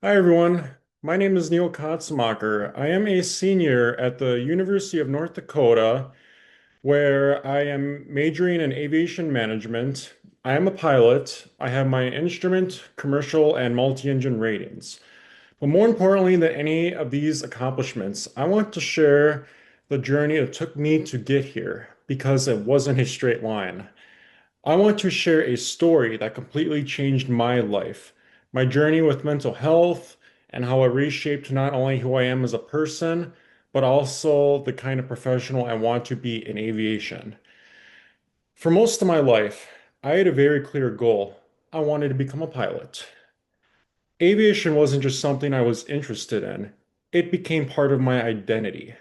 Hi, everyone. My name is Neil Katzmacher. I am a senior at the University of North Dakota, where I am majoring in aviation management. I am a pilot. I have my instrument, commercial, and multi-engine ratings. But more importantly than any of these accomplishments, I want to share the journey it took me to get here because it wasn't a straight line. I want to share a story that completely changed my life, my journey with mental health, and how it reshaped not only who I am as a person, but also the kind of professional I want to be in aviation. For most of my life, I had a very clear goal. I wanted to become a pilot. Aviation wasn't just something I was interested in, it became part of my identity,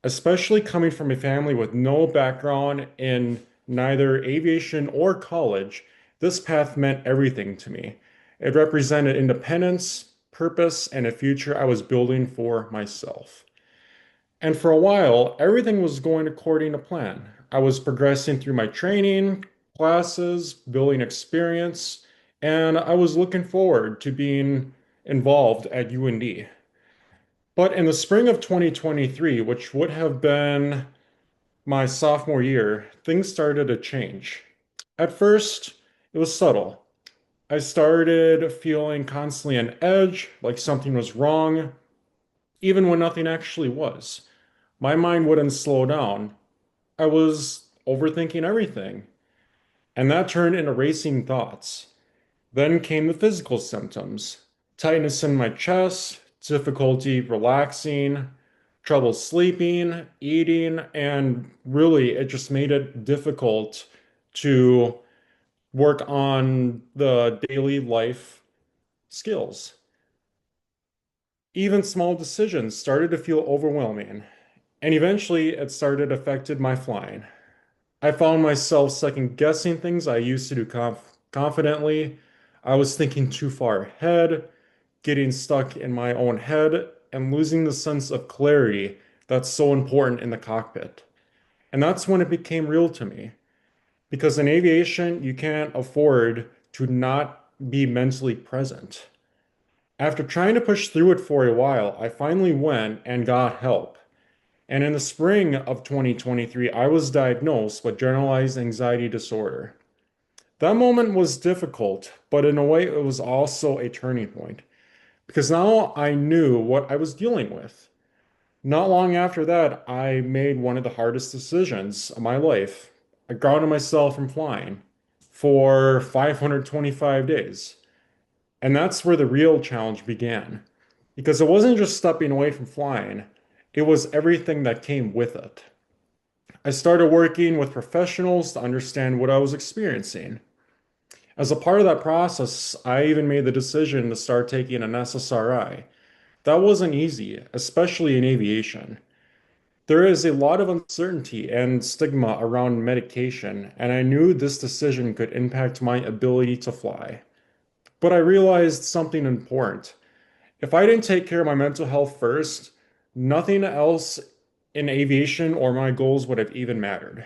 especially coming from a family with no background in neither aviation or college. This path meant everything to me. It represented independence, purpose, and a future I was building for myself. And for a while, everything was going according to plan. I was progressing through my training, classes, building experience, and I was looking forward to being involved at UND. But in the spring of 2023, which would have been my sophomore year, things started to change. At first, it was subtle. I started feeling constantly on edge, like something was wrong, even when nothing actually was. My mind wouldn't slow down. I was overthinking everything, and that turned into racing thoughts. Then came the physical symptoms: tightness in my chest, difficulty relaxing, trouble sleeping, eating, and really it just made it difficult to work on the daily life skills. Even small decisions started to feel overwhelming, and eventually it started affected my flying. I found myself second guessing things I used to do confidently. I was thinking too far ahead, getting stuck in my own head, and losing the sense of clarity that's so important in the cockpit. And that's when it became real to me. Because in aviation, you can't afford to not be mentally present. After trying to push through it for a while, I finally went and got help. And in the spring of 2023, I was diagnosed with generalized anxiety disorder. That moment was difficult, but in a way, it was also a turning point because now I knew what I was dealing with. Not long after that, I made one of the hardest decisions of my life. I grounded myself from flying for 525 days. And that's where the real challenge began. Because it wasn't just stepping away from flying, it was everything that came with it. I started working with professionals to understand what I was experiencing. As a part of that process, I even made the decision to start taking an SSRI. That wasn't easy, especially in aviation. There is a lot of uncertainty and stigma around medication, and I knew this decision could impact my ability to fly. But I realized something important. If I didn't take care of my mental health first, nothing else in aviation or my goals would have even mattered.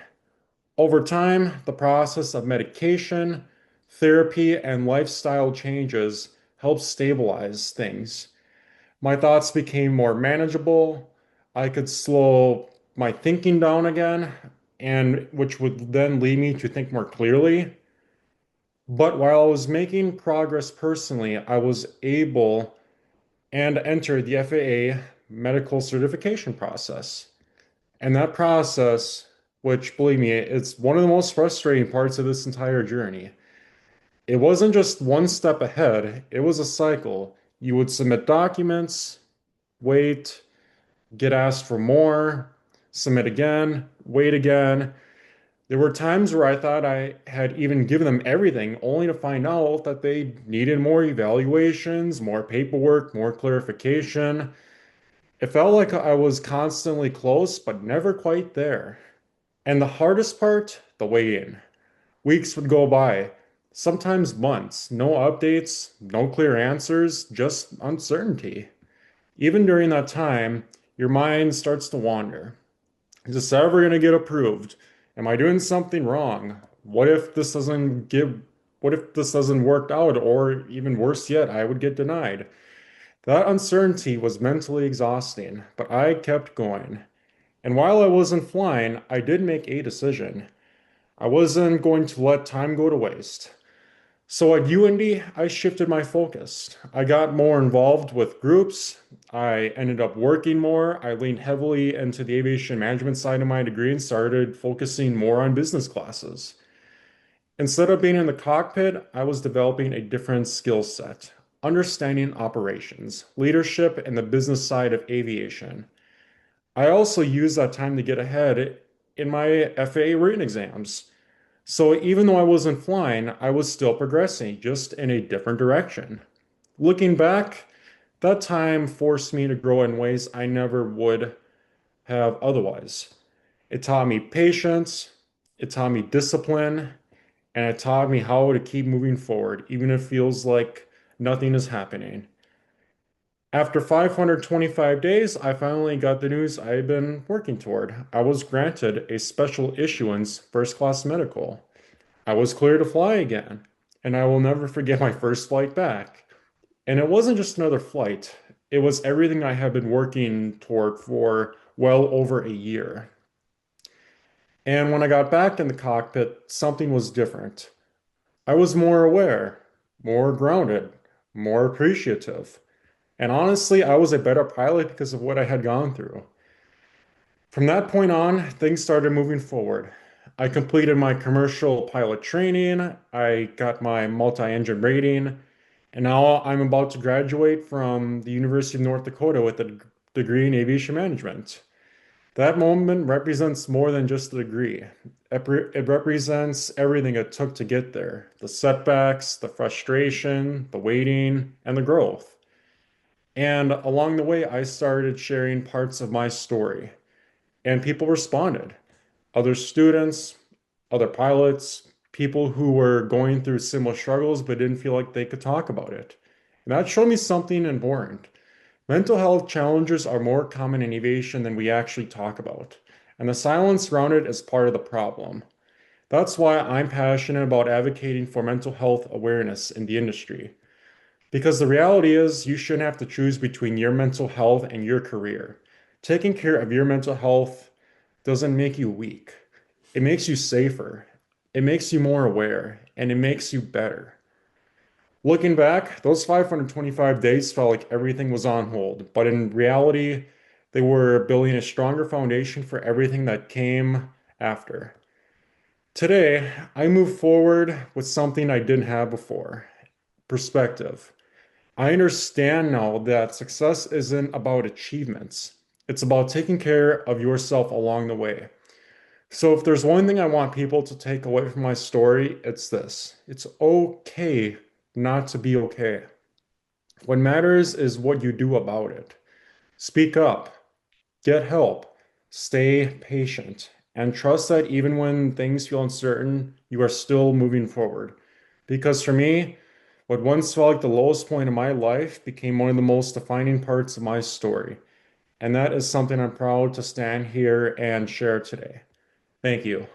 Over time, the process of medication, therapy, and lifestyle changes helped stabilize things. My thoughts became more manageable. I could slow my thinking down again, and which would then lead me to think more clearly. But while I was making progress personally, I was able and enter the FAA medical certification process. And that process, which believe me, it's one of the most frustrating parts of this entire journey. It wasn't just one step ahead, it was a cycle. You would submit documents, wait, get asked for more, submit again, wait again. There were times where I thought I had even given them everything, only to find out that they needed more evaluations, more paperwork, more clarification. It felt like I was constantly close, but never quite there. And the hardest part, the waiting. Weeks would go by, sometimes months, no updates, no clear answers, just uncertainty. Even during that time, your mind starts to wander. Is this ever going to get approved? Am I doing something wrong? What if this doesn't work out, or even worse yet, I would get denied? That uncertainty was mentally exhausting, but I kept going. And while I wasn't flying, I did make a decision. I wasn't going to let time go to waste. So at UND, I shifted my focus. I got more involved with groups. I ended up working more. I leaned heavily into the aviation management side of my degree and started focusing more on business classes. Instead of being in the cockpit, I was developing a different skill set, understanding operations, leadership, and the business side of aviation. I also used that time to get ahead in my FAA written exams. So even though I wasn't flying, I was still progressing, just in a different direction. Looking back, that time forced me to grow in ways I never would have otherwise. It taught me patience, it taught me discipline, and it taught me how to keep moving forward, even if it feels like nothing is happening. After 525 days, I finally got the news I had been working toward. I was granted a special issuance first class medical. I was clear to fly again, and I will never forget my first flight back. And it wasn't just another flight, it was everything I had been working toward for well over a year. And when I got back in the cockpit, something was different. I was more aware, more grounded, more appreciative. And honestly, I was a better pilot because of what I had gone through. From that point on, things started moving forward. I completed my commercial pilot training, I got my multi-engine rating, and now I'm about to graduate from the University of North Dakota with a degree in aviation management. That moment represents more than just a degree. It represents everything it took to get there, the setbacks, the frustration, the waiting, and the growth. And along the way, I started sharing parts of my story, and people responded. Other students, other pilots, people who were going through similar struggles but didn't feel like they could talk about it. And that showed me something important. Mental health challenges are more common in aviation than we actually talk about, and the silence around it is part of the problem. That's why I'm passionate about advocating for mental health awareness in the industry. Because the reality is, you shouldn't have to choose between your mental health and your career. Taking care of your mental health doesn't make you weak. It makes you safer. It makes you more aware, and it makes you better. Looking back, those 525 days felt like everything was on hold, but in reality, they were building a stronger foundation for everything that came after. Today, I move forward with something I didn't have before: perspective. I understand now that success isn't about achievements. It's about taking care of yourself along the way. So if there's one thing I want people to take away from my story, it's this. It's okay not to be okay. What matters is what you do about it. Speak up, get help, stay patient, and trust that even when things feel uncertain, you are still moving forward. Because for me, what once felt like the lowest point of my life became one of the most defining parts of my story. And that is something I'm proud to stand here and share today. Thank you.